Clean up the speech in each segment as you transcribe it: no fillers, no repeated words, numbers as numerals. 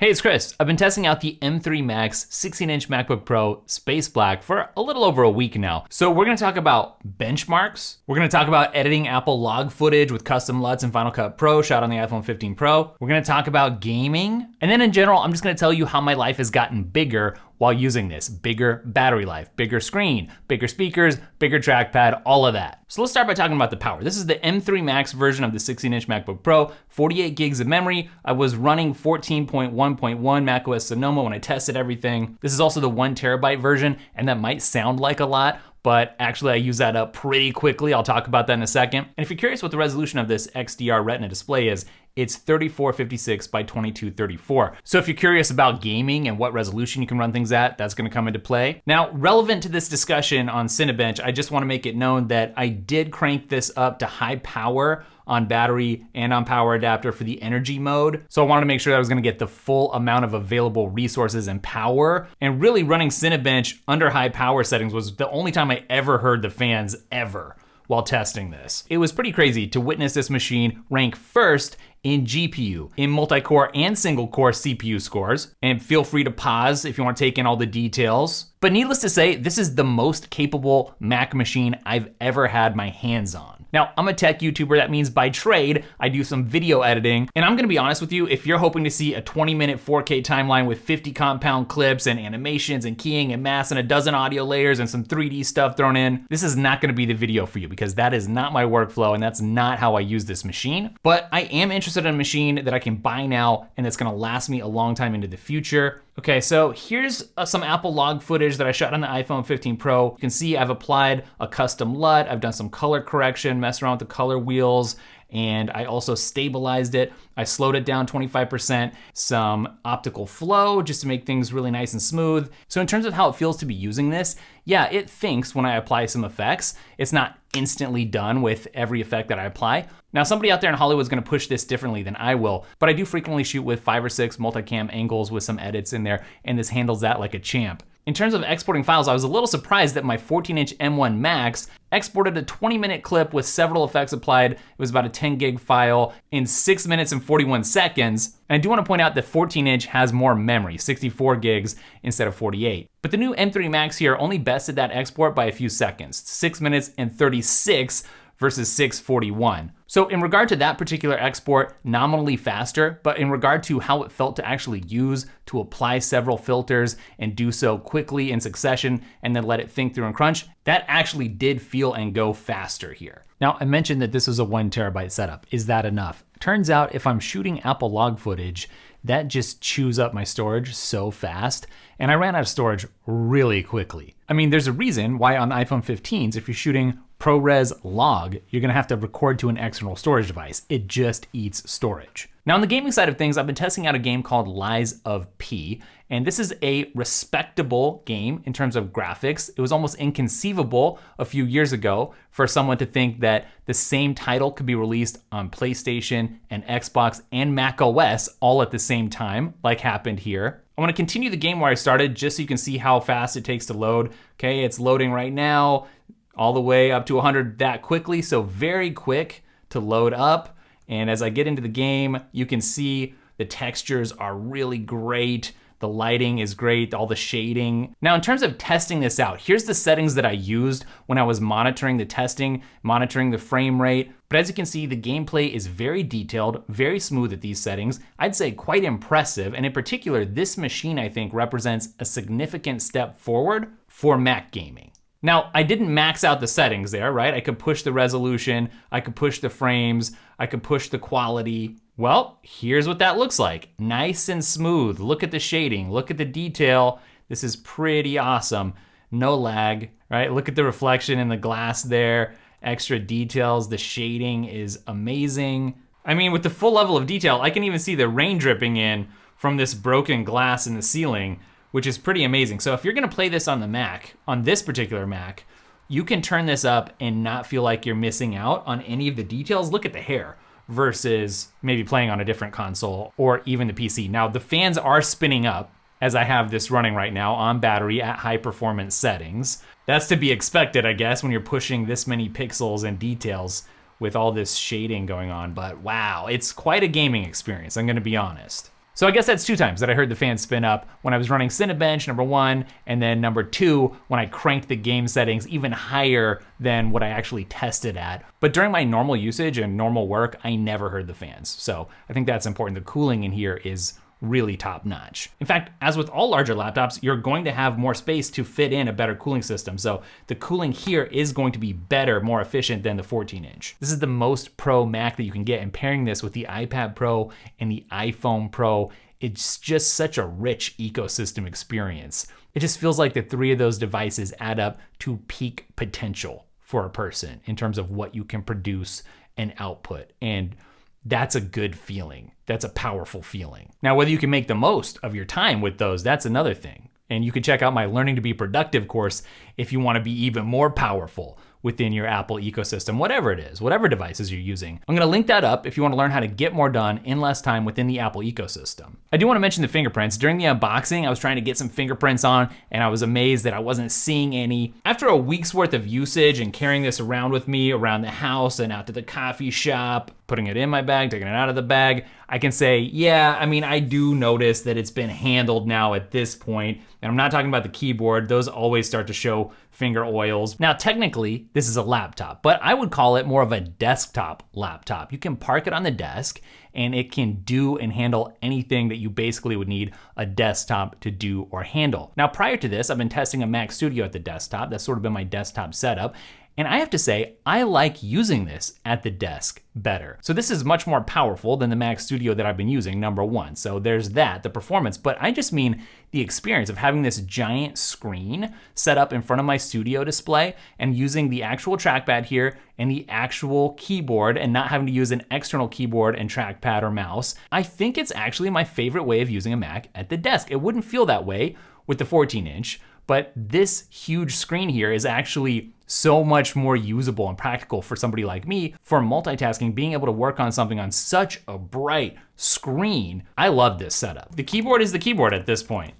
Hey, it's Chris. I've been testing out the M3 Max 16-inch MacBook Pro Space Black for a little over a week now. So we're gonna talk about benchmarks. We're gonna talk about editing Apple log footage with custom LUTs in Final Cut Pro shot on the iPhone 15 Pro. We're gonna talk about gaming. And then in general, I'm just gonna tell you how my life has gotten bigger while using this. Bigger battery life, bigger screen, bigger speakers, bigger trackpad, all of that. So let's start by talking about the power. This is the M3 Max version of the 16-inch MacBook Pro, 48 gigs of memory. I was running 14.1.1 macOS Sonoma when I tested everything. This is also the 1 terabyte version, and that might sound like a lot, but actually I use that up pretty quickly. I'll talk about that in a second. And if you're curious what the resolution of this XDR Retina display is, it's 3456 by 2234. So if you're curious about gaming and what resolution you can run things at, that's gonna come into play. Now, relevant to this discussion on Cinebench, I just wanna make it known that I did crank this up to high power on battery and on power adapter for the energy mode. So I wanted to make sure that I was gonna get the full amount of available resources and power. And really running Cinebench under high power settings was the only time I ever heard the fans ever while testing this. It was pretty crazy to witness this machine rank first in GPU, in multi-core and single-core CPU scores. And feel free to pause if you want to take in all the details. But needless to say, this is the most capable Mac machine I've ever had my hands on. Now, I'm a tech YouTuber. That means by trade, I do some video editing. And I'm gonna be honest with you, if you're hoping to see a 20-minute 4K timeline with 50 compound clips and animations and keying and mass and a dozen audio layers and some 3D stuff thrown in, this is not gonna be the video for you because that is not my workflow and that's not how I use this machine. But I am interested in a machine that I can buy now and that's gonna last me a long time into the future. Okay, so here's some Apple log footage that I shot on the iPhone 15 Pro. You can see I've applied a custom LUT. I've done some color correction, messed around with the color wheels, and I also stabilized it. I slowed it down 25%, some optical flow just to make things really nice and smooth. So in terms of how it feels to be using this, yeah, it thinks when I apply some effects. It's not instantly done with every effect that I apply. Now, somebody out there in Hollywood is gonna push this differently than I will, but I do frequently shoot with 5 or 6 multicam angles with some edits in there, and this handles that like a champ. In terms of exporting files, I was a little surprised that my 14-inch M1 Max exported a 20-minute clip with several effects applied. It was about a 10 gig file in 6 minutes and 41 seconds. And I do want to point out that 14-inch has more memory, 64 gigs instead of 48. But the new M3 Max here only bested that export by a few seconds, 6 minutes and 36 versus 6:41. So in regard to that particular export, nominally faster, but in regard to how it felt to actually use, to apply several filters and do so quickly in succession and then let it think through and crunch, that actually did feel and go faster here. Now, I mentioned that this was a 1 terabyte setup. Is that enough? Turns out if I'm shooting Apple log footage, that just chews up my storage so fast, and I ran out of storage really quickly. I mean, there's a reason why on the iPhone 15s, if you're shooting ProRes log, you're gonna have to record to an external storage device. It just eats storage. Now on the gaming side of things, I've been testing out a game called Lies of P, and this is a respectable game in terms of graphics. It was almost inconceivable a few years ago for someone to think that the same title could be released on PlayStation and Xbox and Mac OS all at the same time, like happened here. I wanna continue the game where I started just so you can see how fast it takes to load. Okay, it's loading right now, all the way up to 100 that quickly, so very quick to load up. And as I get into the game, you can see the textures are really great. The lighting is great, all the shading. Now, in terms of testing this out, here's the settings that I used when I was monitoring the testing, monitoring the frame rate. But as you can see, the gameplay is very detailed, very smooth at these settings. I'd say quite impressive. And in particular, this machine, I think, represents a significant step forward for Mac gaming. Now, I didn't max out the settings there, right? I could push the resolution, I could push the frames, I could push the quality. Well, here's what that looks like. Nice and smooth. Look at the shading, look at the detail. This is pretty awesome. No lag, right? Look at the reflection in the glass there. Extra details, the shading is amazing. I mean, with the full level of detail, I can even see the rain dripping in from this broken glass in the ceiling, which is pretty amazing. So if you're gonna play this on the Mac, on this particular Mac, you can turn this up and not feel like you're missing out on any of the details. Look at the hair versus maybe playing on a different console or even the PC. Now the fans are spinning up as I have this running right now on battery at high performance settings. That's to be expected, I guess, when you're pushing this many pixels and details with all this shading going on, but wow, it's quite a gaming experience, I'm gonna be honest. So I guess that's 2 times that I heard the fan spin up, when I was running Cinebench, number 1, and then number 2, when I cranked the game settings even higher than what I actually tested at. But during my normal usage and normal work, I never heard the fans. So I think that's important. The cooling in here is really top notch. In fact, as with all larger laptops, you're going to have more space to fit in a better cooling system. So the cooling here is going to be better, more efficient than the 14-inch. This is the most pro Mac that you can get, and pairing this with the iPad Pro and the iPhone Pro, it's just such a rich ecosystem experience. It just feels like the 3 of those devices add up to peak potential for a person in terms of what you can produce and output. And that's a good feeling. That's a powerful feeling. Now, whether you can make the most of your time with those, that's another thing. And you can check out my Learning to Be Productive course if you want to be even more powerful within your Apple ecosystem, whatever it is, whatever devices you're using. I'm gonna link that up if you wanna learn how to get more done in less time within the Apple ecosystem. I do wanna mention the fingerprints. During the unboxing, I was trying to get some fingerprints on, and I was amazed that I wasn't seeing any. After a week's worth of usage and carrying this around with me around the house and out to the coffee shop, putting it in my bag, taking it out of the bag, I can say, yeah, I mean, I do notice that it's been handled now at this point. And I'm not talking about the keyboard. Those always start to show finger oils. Now, technically, this is a laptop, but I would call it more of a desktop laptop. You can park it on the desk and it can do and handle anything that you basically would need a desktop to do or handle. Now, prior to this, I've been testing a Mac Studio at the desktop. That's sort of been my desktop setup. And I have to say, I like using this at the desk better. So this is much more powerful than the Mac Studio that I've been using, number 1. So there's that, the performance, but I just mean the experience of having this giant screen set up in front of my studio display and using the actual trackpad here and the actual keyboard and not having to use an external keyboard and trackpad or mouse. I think it's actually my favorite way of using a Mac at the desk. It wouldn't feel that way with the 14-inch, but this huge screen here is actually so much more usable and practical for somebody like me for multitasking, being able to work on something on such a bright screen. I love this setup. The keyboard is the keyboard at this point.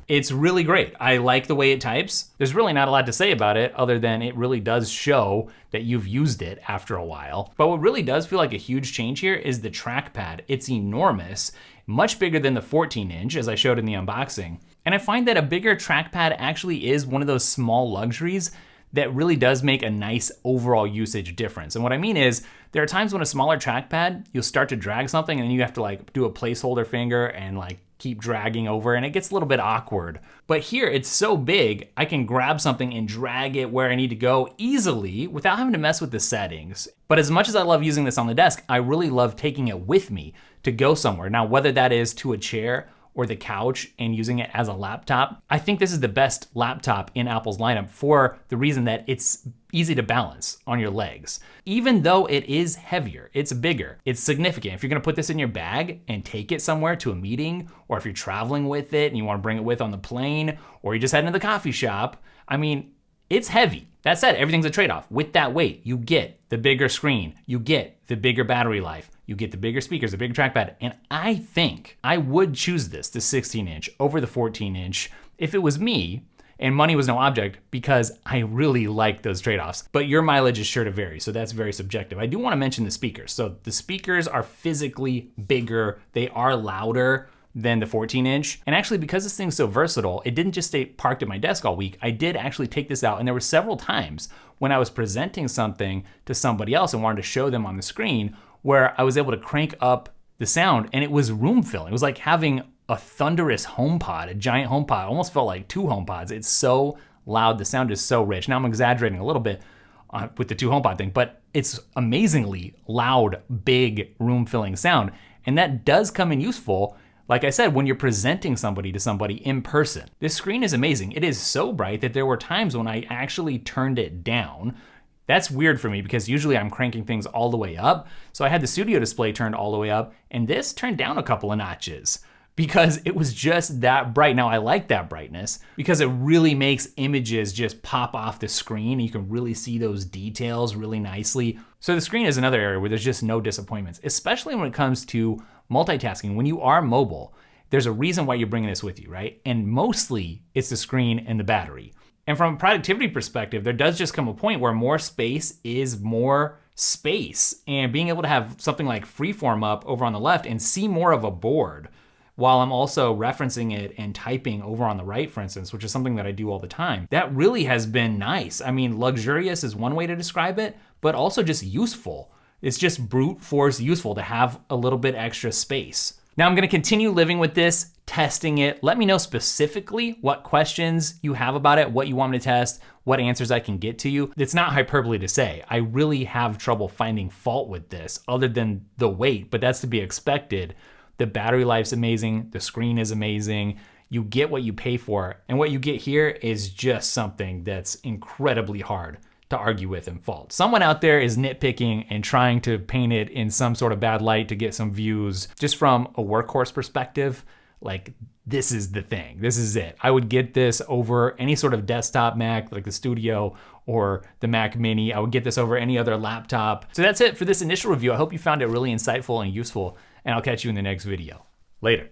It's really great. I like the way it types. There's really not a lot to say about it other than it really does show that you've used it after a while. But what really does feel like a huge change here is the trackpad. It's enormous, much bigger than the 14-inch as I showed in the unboxing. And I find that a bigger trackpad actually is one of those small luxuries that really does make a nice overall usage difference. And what I mean is, there are times when a smaller trackpad, you'll start to drag something and then you have to like do a placeholder finger and like keep dragging over and it gets a little bit awkward. But here it's so big, I can grab something and drag it where I need to go easily without having to mess with the settings. But as much as I love using this on the desk, I really love taking it with me to go somewhere. Now, whether that is to a chair or the couch and using it as a laptop, I think this is the best laptop in Apple's lineup for the reason that it's easy to balance on your legs. Even though it is heavier, it's bigger, it's significant. If you're gonna put this in your bag and take it somewhere to a meeting, or if you're traveling with it and you wanna bring it with on the plane, or you just head into the coffee shop, I mean, it's heavy. That said, everything's a trade-off. With that weight, you get the bigger screen, you get the bigger battery life, you get the bigger speakers, the bigger trackpad, and I think I would choose this, the 16-inch, over the 14-inch if it was me and money was no object, because I really like those trade-offs. But your mileage is sure to vary, so that's very subjective. I do want to mention the speakers. So the speakers are physically bigger, they are louder than the 14-inch. And actually, because this thing's so versatile, it didn't just stay parked at my desk all week. I did actually take this out, and there were several times when I was presenting something to somebody else and wanted to show them on the screen where I was able to crank up the sound and it was room filling. It was like having a thunderous HomePod, a giant HomePod. It almost felt like 2 HomePods. It's so loud, the sound is so rich. Now I'm exaggerating a little bit with the 2 HomePod thing, but it's amazingly loud, big, room filling sound. And that does come in useful, like I said, when you're presenting somebody to somebody in person. This screen is amazing. It is so bright that there were times when I actually turned it down. That's weird for me because usually I'm cranking things all the way up. So I had the studio display turned all the way up and this turned down a couple of notches because it was just that bright. Now I like that brightness because it really makes images just pop off the screen. You can really see those details really nicely. So the screen is another area where there's just no disappointments, especially when it comes to multitasking. When you are mobile, there's a reason why you're bringing this with you, right? And mostly it's the screen and the battery. And from a productivity perspective, there does just come a point where more space is more space and being able to have something like Freeform up over on the left and see more of a board while I'm also referencing it and typing over on the right, for instance, which is something that I do all the time. That really has been nice. I mean, luxurious is one way to describe it, but also just useful. It's just brute force useful to have a little bit extra space. Now I'm gonna continue living with this, testing it. Let me know specifically what questions you have about it, what you want me to test, what answers I can get to you. It's not hyperbole to say, I really have trouble finding fault with this other than the weight, but that's to be expected. The battery life's amazing, the screen is amazing, you get what you pay for, and what you get here is just something that's incredibly hard to argue with and fault. Someone out there is nitpicking and trying to paint it in some sort of bad light to get some views. Just from a workhorse perspective, like, this is the thing, this is it. I would get this over any sort of desktop Mac, like the Studio or the Mac Mini. I would get this over any other laptop. So that's it for this initial review. I hope you found it really insightful and useful, and I'll catch you in the next video. Later.